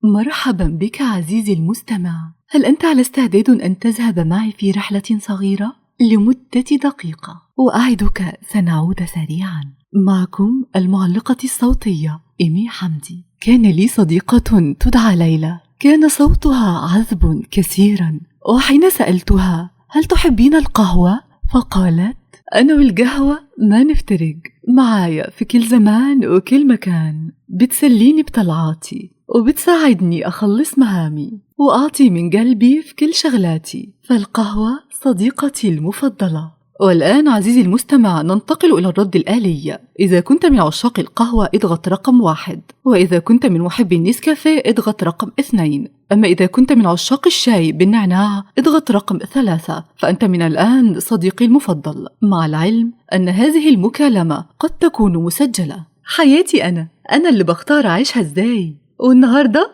مرحبا بك عزيزي المستمع. هل أنت على استعداد أن تذهب معي في رحلة صغيرة لمدة دقيقة؟ وأعدك سنعود سريعا. معكم المعلقة الصوتية إيمي حمدي. كان لي صديقة تدعى ليلى، كان صوتها عذب كثيرا، وحين سألتها هل تحبين القهوة؟ فقالت أنا والقهوة ما نفترق، معايا في كل زمان وكل مكان، بتسليني بطلعاتي وبتساعدني أخلص مهامي وأعطي من قلبي في كل شغلاتي، فالقهوة صديقتي المفضلة. والآن عزيزي المستمع ننتقل إلى الرد الآلي. إذا كنت من عشاق القهوة اضغط رقم 1، وإذا كنت من محبي النسكافيه اضغط رقم 2، أما إذا كنت من عشاق الشاي بالنعناع اضغط رقم 3، فأنت من الآن صديقي المفضل، مع العلم أن هذه المكالمة قد تكون مسجلة. حياتي أنا اللي بختار أعيشها إزاي، والنهاردة